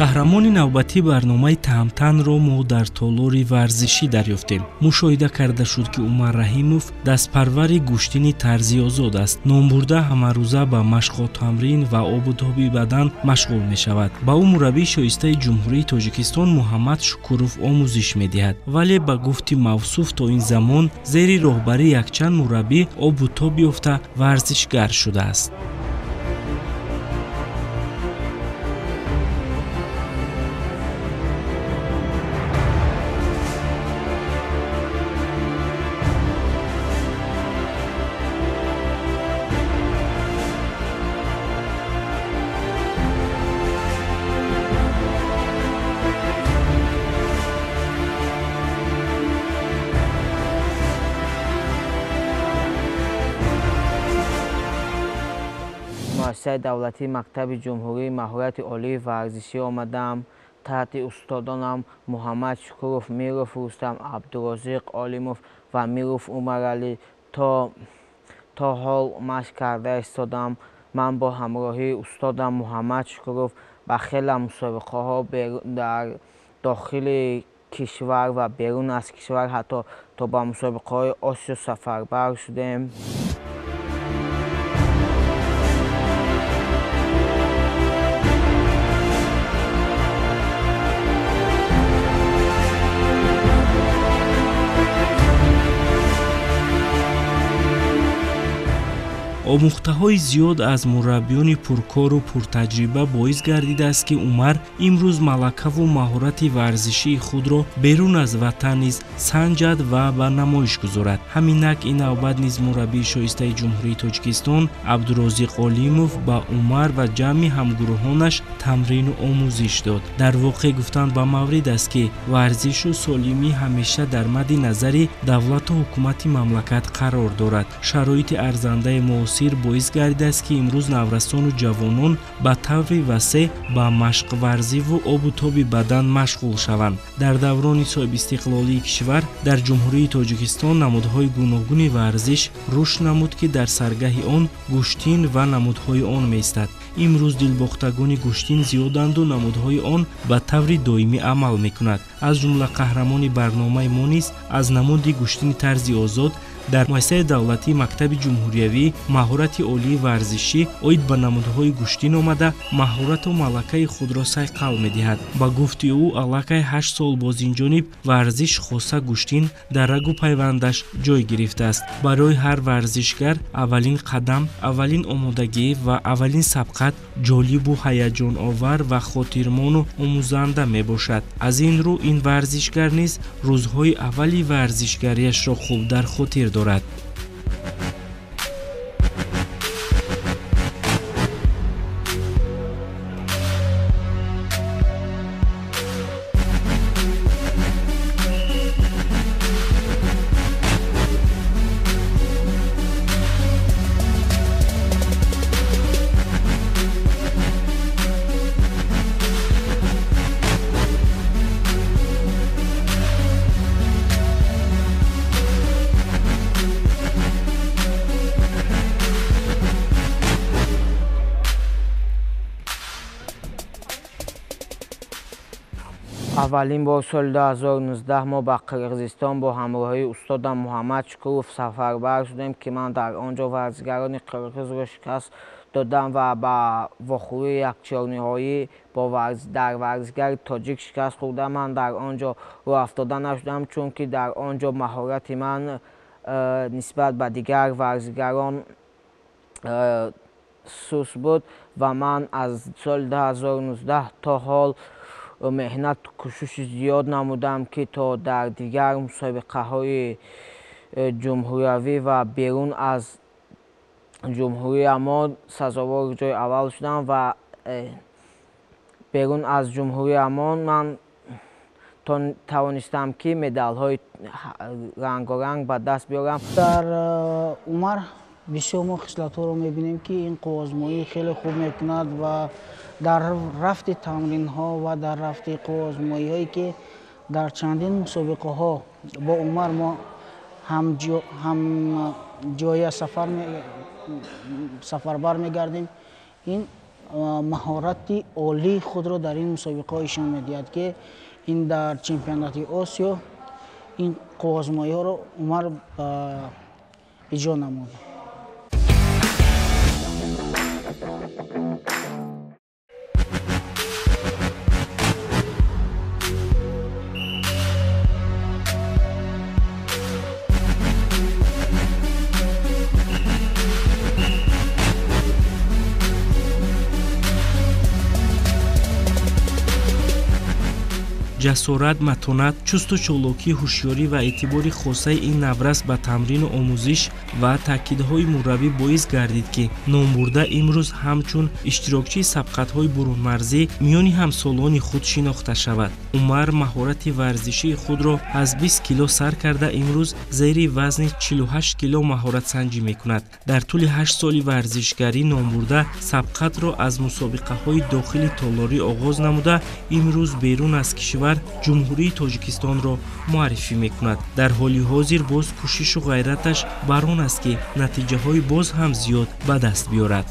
қаҳрамони навбатӣ барномаи таҳмтанро мо дар толори варзишӣ дарёфтем. мушоҳида карда шуд ки Умар Раҳимов дастпарвари гӯштини тарзи озод аст. номбурда ҳамарӯза ба машқу тамрин ва обутоби бадан машғул мешавад. ба ӯ мураббии шоистаи ҷумҳурии Тоҷикистон Муҳаммад Шукуров омӯзиш медиҳад. вале ба гуфти мавсуф то ин замон зери роҳбарии якчанд мураббӣ обутоб ёфта варзишгар шудааст. مؤسسه دولتی مکتب جمهوری مهارت عالی ورزشی آمدم. تحت استادانم محمد شکورов، میروف رستم، عبدالرزاق عالمov و میروف عمرعلی تا حال مشق کرده ایستادم. من با همراهی استادم محمد شکورov به خیلی مسابقه ها در داخل کشور و بیرون از کشور حتی تا به مسابقه های آسیا سفربر شدیم. омӯхтаҳои зиёд аз мураббиёни пуркору пуртаҷриба боис гардидааст ки Умар имрӯз малакаву маҳорати варзишии худро берун аз ватан низ санҷад ва ба намоиш гузорад. ҳаминак ин навбат низ мураббии шоистаи ҷумҳурии Тоҷикистон Абдурозиқ Олимов ба Умар ва ҷамъи ҳамгурӯҳонаш тамрину омӯзиш дод. дар воқеъ гуфтан ба маврид аст ки варзишу солимӣ ҳамеша дар мадди назари давлату ҳукумати мамлакат қарор дорад. шароити арзандаи муосир боис гардидааст ки имрӯз наврасону ҷавонон ба таври васеъ ба машқварзиву обутоби бадан машғул шаванд. дар даврони соҳибистиқлолии кишвар дар ҷумҳурии Тоҷикистон намудҳои гуногуни варзиш рушд намуд ки дар саргаҳи он гӯштин ва намудҳои он меистад. имрӯз дилбохтагони гӯштин зиёданду намудҳои он ба таври доимӣ амал мекунад. аз ҷумла қаҳрамони барномаи мо низ аз намуди гӯштини тарзи озод дар муассисаи давлатии мактаби ҷумҳуриявӣ маҳорати олии варзишӣ оид ба намудҳои гӯштин омада маҳорату малакаи худро сайқал медиҳад. ба гуфти ӯ аллакай 8 сол боз ин ҷониб варзиш хоса гӯштин дар рагу пайвандаш ҷой гирифтааст. барои ҳар варзишгар аввалин қадам, аввалин омодагӣ ва аввалин сабқат ҷолибу ҳаяҷоновар ва хотирмону омӯзанда мебошад. аз ин рӯ ин варзишгар низ рӯзҳои аввали варзишгариашро хуб дар хотир дорад. اولین بار سال 2019 ما به قرقیزستان با همراهی استادم محمد شکورov سفربر شدیم که من در آنجا ورزشگران قرقیز را شکست دادم و با واخوری یک چهارنهایی در ورزشگر تاجیک شکست خوردم. من در آنجا راه افتاده نشدم چون که در آنجا مهارت من نسبت به دیگر ورزشگران سست بود و من از سال 2019 تا حال مهنت کوشش زیاد نمودم که تا در دیگر مسابقه های جمهوریوی و بیرون از جمهوری ما سزاوار جای اول شدم و بیرون از جمهوری ما من توانستم که مدال های رنگارنگ به دست بیارم. در عمر بسیار ما خصلت ها رو میبینیم که این آزمایی خیلی خوب میکند و در رفت تمرین ها و در رفت آزمایی هایی که در چندین مسابقه ها با عمر ما هم جای سفربر میگردیم. این маҳорати олии худро дар ин мусобиқаҳо ишон медиҳад, ки ин дар чемпионати Осиё ин қуввозмоиҳоро Умар иҷро намуда. ҷасорат, матонат, чусту чолокӣ, ҳушёрӣ ва эътибори хосаи ин наврас ба тамрину омӯзиш ва таъкидҳои мураббӣ боис гардид, ки номбурда имрӯз ҳамчун иштирокчии сабқатҳои бурунмарзӣ миёни ҳамсолони худ шинохта шавад. Умар маҳорати варзишии худро аз 20 кило сар карда, имрӯз зери вазни 48 кило маҳоратсанҷӣ мекунад. Дар тӯли 8 соли варзишгарӣ номбурда сабқатро аз мусобиқаҳои дохили толорӣ оғоз намуда, имрӯз берун аз кишвар ҷумҳурии Тоҷикистонро муаррифӣ мекунад. Дар ҳоли ҳозир боз кӯшишу ғайраташ бар он аст, ки натиҷаҳои боз ҳам зиёд ба даст биёрад.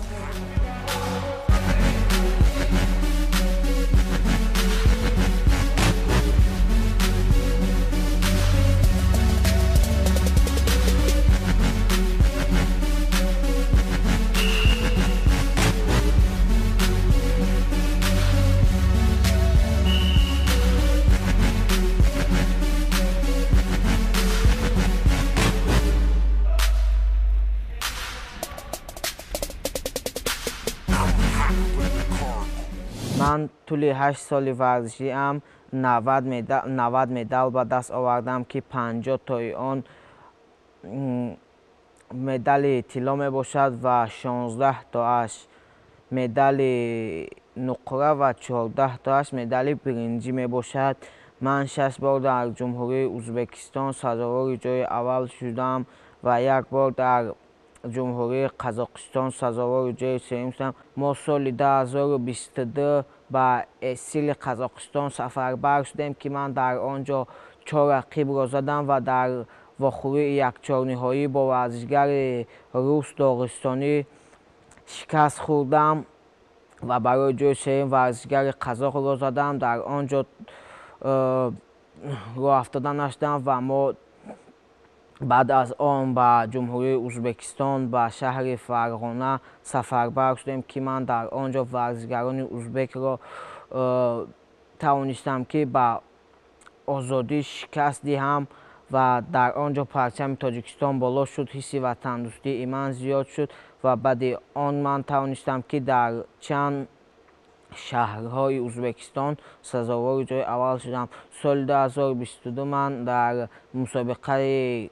ман тӯли 8 соли варзишиам 90 медал ба даст овардам, ки 50 тои он медали тилло мебошад ва 16 тоаш медали нуқра ва 14 тоаш медали биринҷӣ мебошад. ман 6 бор дар ҷумҳурии Узбекистон сазовори ҷои аввал шудам ва 1 бор дар ҷумҳурии Қазоқистон сазовори ҷои сеюм шудам. мо соли 2022 ба эсили Қазоқистон сафарбар шудем, ки ман дар он ҷо 4 рақибро задам ва дар вохӯрии якчорниҳоӣ бо варзишгари рус доғистонӣ шикаст хӯрдам ва барои ҷои сеюм варзишгари қазоқро задам. дар он ҷо роҳ афтода нашудам ва мо баъд аз он ба ҷумҳурии Узбекистон ба шаҳри Фарғона сафарбар шудем, ки ман дар он ҷо варзишгарони узбекро тавонистам, ки ба озодӣ шикаст диҳам ва дар он ҷо парчами Тоҷикистон боло шуд. ҳисси ватандӯстии ман зиёд шуд ва баъди он ман тавонистам, ки дар чанд шаҳрҳои Узбекистон сазовори ҷои аввал шудам. соли 2022 ман дар мусобиқаи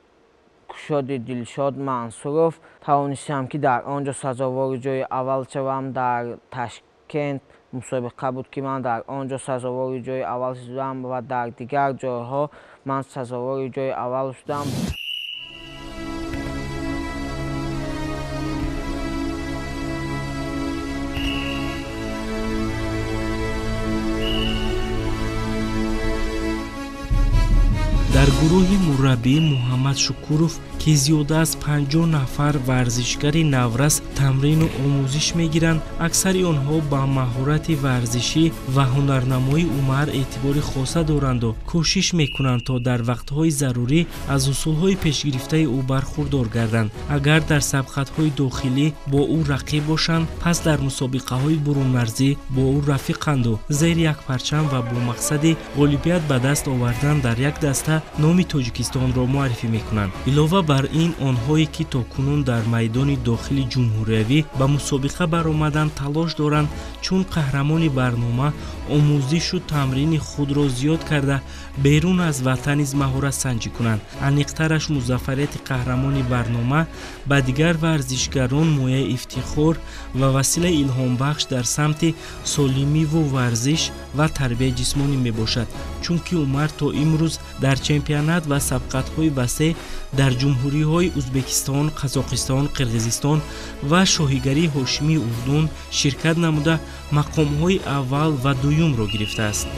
кушоди Дилшод Мансуров тавонистам, ки дар он ҷо сазовори ҷои аввал шавам. дар Ташкент мусобиқа буд, ки ман дар он ҷо сазовори ҷои аввал шудам ва дар дигар ҷойҳо ман сазовори ҷои аввал шудам. дар гурӯҳи мураббӣ Муҳаммад Шукуров, ки зиёда аз 50 нафар варзишгари наврас тамрину омӯзиш мегиранд, аксари онҳо ба маҳорати варзишӣ ва ҳунарнамоии Умар эътибори хоса доранду кӯшиш мекунанд, то дар вақтҳои зарурӣ аз усулҳои пешгирифтаи ӯ бархурдор гарданд. агар дар сабқатҳои дохилӣ бо ӯ рақиб бошанд, пас дар мусобиқаҳои бурунмарзӣ бо ӯ рафиқанду зери як парчам ва бо мақсади ғолибият ба даст овардан дар як даста номи Тоҷикистонро муаррифӣ мекунанд. илова бар ин, онҳое ки токунун дар майдони дохили ҷумҳуриявӣ ба мусобиқа баромаданд, талош доранд чун қаҳрамони барнома омӯзишу тамрини худро зиёд карда берун аз ватан низ маҳоратсанҷӣ кунанд. аниқтараш музаффарияти қаҳрамони барнома ба дигар варзишгарон мояи ифтихор ва василаи илҳомбахш дар самти солимиву варзиш ва тарбияи ҷисмонӣ мебошад, чунки Умар то имрӯз дар чемпионат ва сабқатҳои васеъ дар ҷумҳуриҳои Узбекистон, Қазоқистон, Қирғизистон ва шоҳигарии ҳошимии Урдун ширкат намуда мақомҳои аввал ва дуюмро гирифтааст.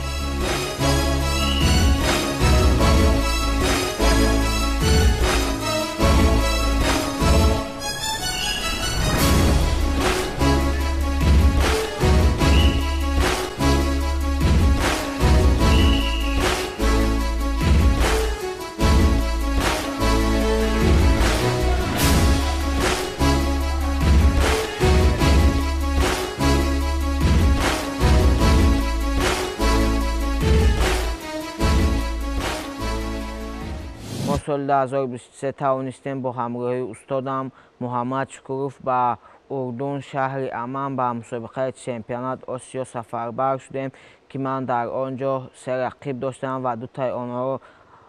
соли 2023 тавонистем бо ҳамроҳии устодам Муҳаммад Шукуров ба Урдун шаҳри Аман ба мусобиқаи чемпионат Осиё сафарбар шудем, ки ман дар он ҷо 3 рақиб доштам ва 2 таи онҳоро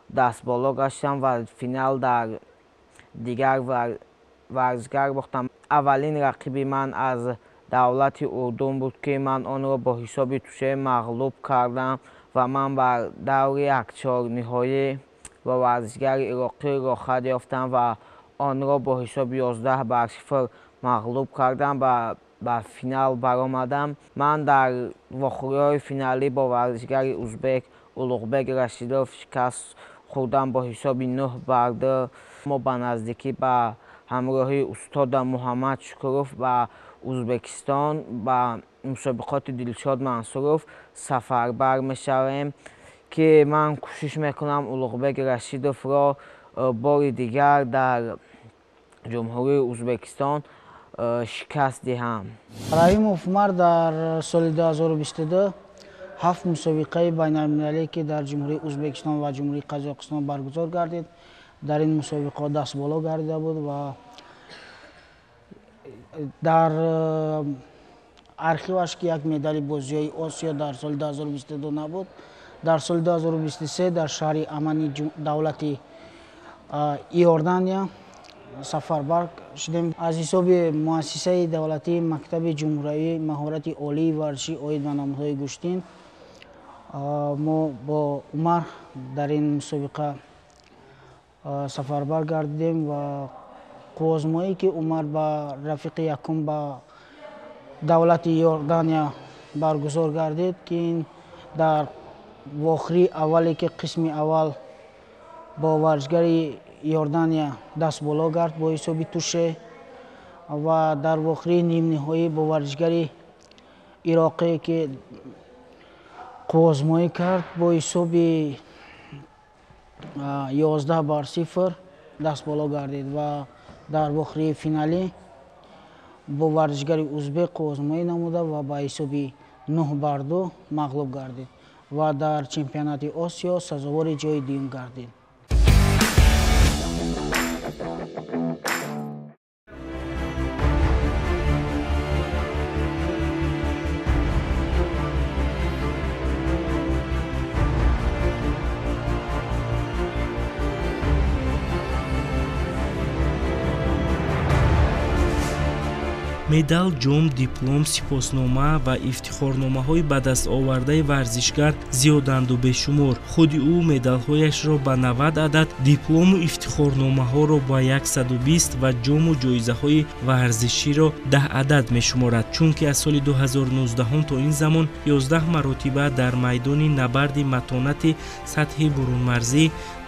дастболо гаштам ва финал дар дигар варзишгар бохтам. Аввалин рақиби ман аз давлати Урдун буд, ки ман онро бо ҳисоби тушаи мағлуб кардам ва ман ба даври якчорниҳоӣ ба варзишгари ироқӣ рохат ёфтам ва онро бо ҳисоби 11-0 мағлуб кардам, ба финал баромадам. Ман дар вохӯриҳои финалӣ бо варзишгари узбек Улуғбек Рашидов шикаст хӯрдам бо ҳисоби 9-2. мо ба наздикӣ ба ҳамроҳии устодам Муҳаммад Шукуров ба Узбекистон ба мусобиқоти Дилшод Мансуров сафарбар мешавем, ки ман кӯшиш мекунам Улуғбек Рашидовро бори дигар дар ҷумҳурии Узбекистон шикаст диҳам. Раимов Умар дар соли 2022 7 мусобиқаи байналмилалие ки дар ҷумҳурии Узбекистон ва ҷумҳурии Қозоқистон баргузор гардид, дар ин мусобиқаҳо дастболо гардида буд ва дар архиваш ки як медали бозиҳои Осиё дар соли 2022 набуд, дар соли 2023 дар шаҳри Амани давлати Иордания сафарбар шудем. Аз ҳисоби муассисаи давлатии Мактаби ҷумҳуриявии маҳорати олии варзишӣ оид ба намудҳои гӯштин, мо бо Умар дар ин мусобиқа сафарбар гардидем ва қувозмоӣ ки Умар ба рафиқи якум ба давлати Иордания баргузор гардид, ки дар вохӯрии аввале ки қисми аввал бо варзишгари Иордания дастболо гард бо ҳисоби туше ва дар вохӯрии нимниҳоӣ бо варзишгари ироқӣ ки қувозмоӣ кард бо ҳисоби 11-0 дастболо гардид ва дар вохӯрии финалӣ бо варзишгари узбек қувозмоӣ намуда ва ба ҳисоби 9-2 мағлуб гардид ва дар чемпионати Осиё сазовори ҷои дуюм гардид. медал, ҷом, диплом, сипоснома ва ифтихорномаҳои ба дастовардаи варзишгар зиёданду бешумор. худи ӯ медалҳояшро ба 90 адад, диплому ифтихорномаҳоро ба 120 ва ҷому ҷоизаҳои варзиширо 10 адад мешуморад, чунки аз соли 2019 то ин замон 11 маротиба дар майдони набарди матонати сатҳи бурунмарзӣ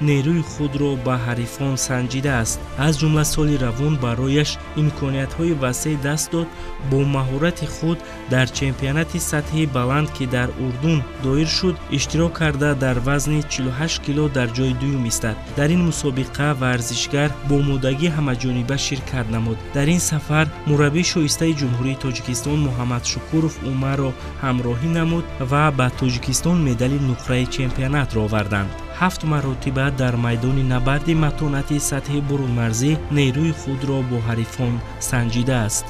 нерӯи худро ба ҳарифон санҷидааст. аз ҷумла соли равон барояш имкониятҳои васеъ даст дод бо маҳорати худ дар чемпионати сатҳи баланд ки дар Урдун доир шуд иштирок карда дар вазни 48 кило дар ҷои дуюм истад. дар ин мусобиқа варзишгар бо модагӣ ҳамаҷониба ширкат намуд. дар ин сафар мураббии шоистаи ҷумҳурии Тоҷикистон Муҳаммад Шукуров Умарро ҳамроҳӣ намуд ва ба Тоҷикистон медали нуқраи чемпионатро оварданд. 7 маротиба дар майдони набарди матонати сатҳи бурунмарзӣ нерӯи худро бо ҳарифон санҷидааст.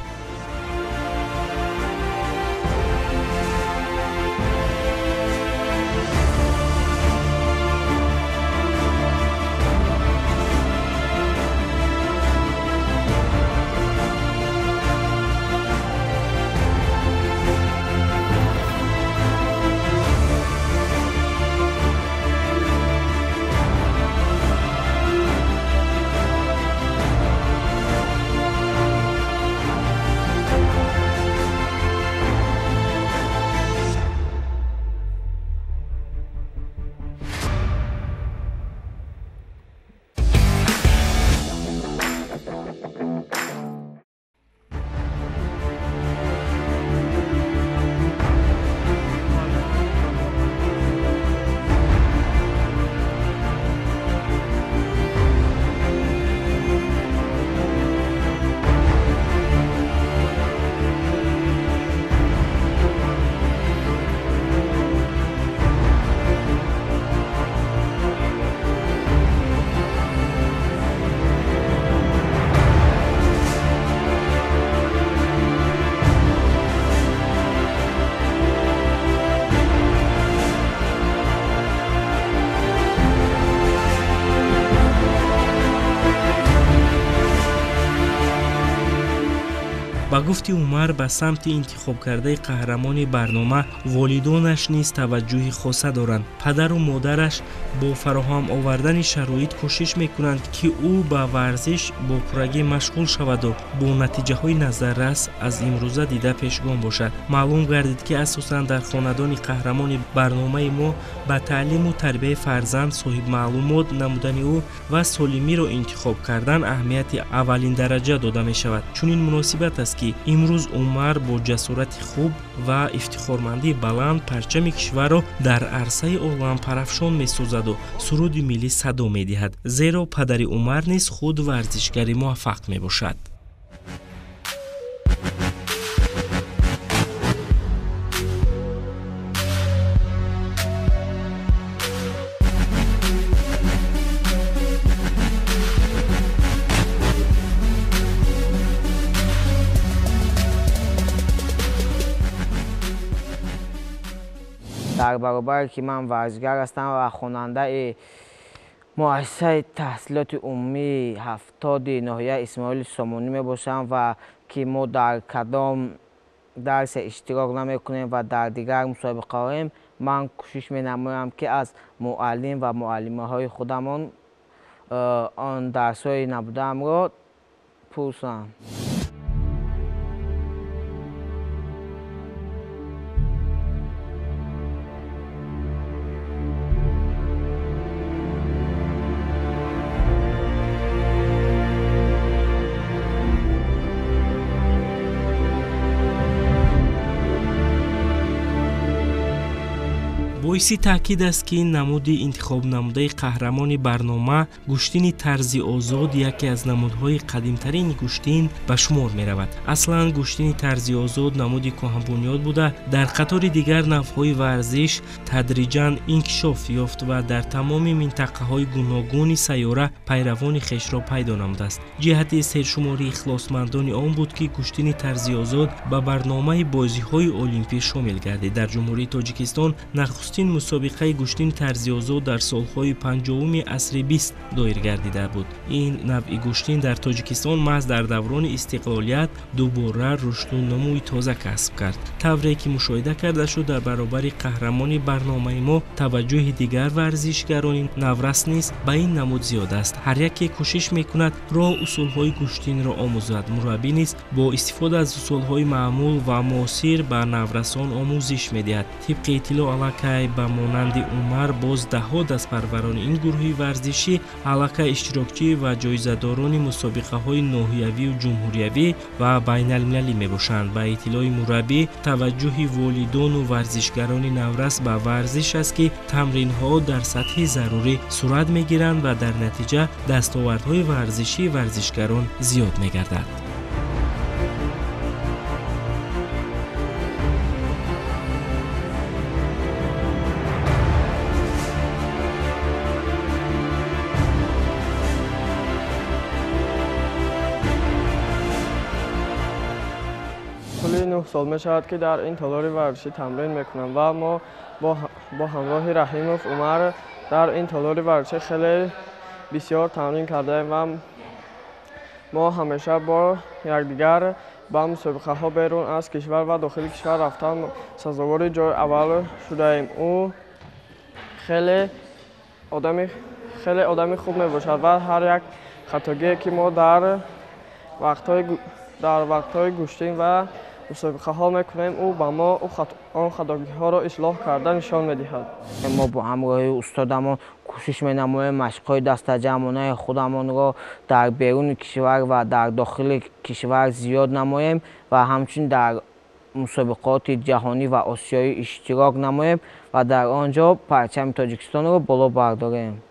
ба гуфти умар ба самти интихоб кардаи қаҳрамони барнома волидонаш низ таваҷҷӯҳи хоса доранд. Падару модараш бо фароҳам овардани шароит кӯшиш мекунанд ки ӯ ба варзиш бо пуррагӣ машғул шаваду бо натиҷаҳои назаррас аз имрӯза дида пешгом бошад. маълум гардид ки асосан дар хонадони қаҳрамони барномаи мо ба таълиму тарбияи фарзанд соҳибмаълумот намудани ӯ ва солимиро интихоб кардан аҳамияти аввалин дараҷа дода мешавад. чунин муносибат аст ки имрӯз умар бо ҷасорати хуб ва ифтихормандии баланд парчами кишварро дар арсаи олам парафшон месозаду суруди миллӣ садо медиҳад, зеро падари умар низ худ варзишгари муваффақ мебошад. дар баробаре ки ман варзишгар ҳастам ва хонандаи муассисаи таҳсилоти умумии 70 ноҳияи Исмоили Сомонӣ мебошам ва ки мо дар кадом дарсе иштирок намекунем ва дар дигар мусобиқаҳоем, ман кӯшиш менамоям ки аз муаллим ва муаллимаҳои худамон он дарсҳои набудаамро пурсам. боиси таъкид аст ки намуди интихобнамудаи қаҳрамони барнома гӯштини тарзи озод яке аз намудҳои қадимтарини гӯштин ба шумор меравад. аслан гӯштини тарзи озод намуди кӯҳанбунёд буда дар қатори дигар навъҳои варзиш тадриҷан инкишоф ёфт ва дар тамоми минтақаҳои гуногуни сайёра пайравони хешро пайдо намудааст. ҷиҳати сершумории ихлосмандони он буд ки гӯштини тарзи озод ба барномаи бозиҳои олимпӣ шомил гардид. дар ҷумҳурии Тоҷикистон нахустин мусобиқаи гӯштини тарзи озод дар солҳои 50-уми асри 20 доир гардида буд. ин навъи гӯштин дар Тоҷикистон маҳз дар даврони истиқлолият дубора рушду намӯи тоза касб кард. тавре ки мушоҳида карда шуд, дар баробари қаҳрамони барномаи мо таваҷҷӯҳи дигар варзишгарони наврас низ ба ин намуд зиёд аст. ҳар яке кӯшиш мекунад роҳ усулҳои гӯштинро омӯзад. мураббӣ низ бо истифода аз усулҳои маъмул ва муосир ба наврасон омӯзиш медиҳад. тибқи иттилоъ аллакай ба монанди умар боз даҳҳо дастпарварони ин гурӯҳи варзишӣ аллакай иштирокчӣ ва ҷоизадорони мусобиқаҳои ноҳиявию ҷумҳуриявӣ ва байналмилалӣ мебошанд. ба иттилои мураббӣ, таваҷҷӯҳи волидону варзишгарони наврас ба варзиш аст ки тамринҳо дар сатҳи зарурӣ сурат мегиранд ва дар натиҷа дастовардҳои варзишии варзишгарон зиёд мегардад. کلی 9 سال می شود که در این تالار ورزشی تمرین میکنم و ما با همراه رحیموف عمر در این تالار ورزشی خیلی بسیار تمرین کرده ایم و ما همیشه با یکدیگر با مسابقه ها بیرون از کشور و داخل کشور رفتن سزاوار جای اول شده ایم. او خیلی آدمی خوب می باشد و هر یک خطاگی که ما در وقت‌های گوشتین و مسابقه ها میکنیم، او با ما آن خطاگی ها را اصلاح کرده نشان میدهد. ما با همراهی استادمان کوشش می‌نماییم مشق‌های دسته‌جمعانه خودمان را در بیرون کشور و در داخل کشور زیاد نماییم و همچنین در مسابقات جهانی و آسیایی اشتراک نماییم و در آنجا پرچم تاجیکستان را بالا برداریم.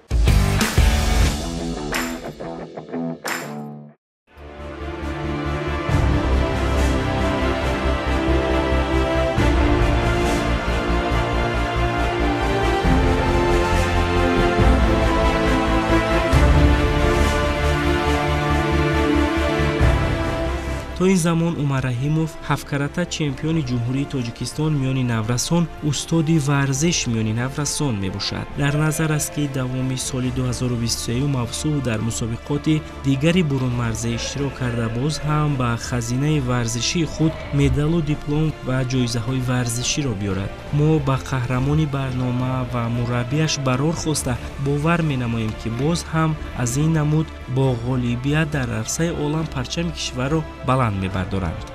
то ин замон Умар Раҳимов ҳафкарата чемпиони ҷумҳурии Тоҷикистон миёни наврасон устоди варзиш миёни наврасон мебошад. Дар назар аст ки давоми соли 2023 мавсӯъ дар мусобиқоти дигари бурунмарза иштирок карда боз ҳам ба хазинаи варзишии худ медалу диплом ва ҷоизаҳои варзиширо биёрад. мо ба қаҳрамони барнома ва мураббиаш барор хоста бовар менамоем ки боз ҳам аз ин намуд бо ғолибият дар арсаи олам парчами кишварро баланд мебардоранд.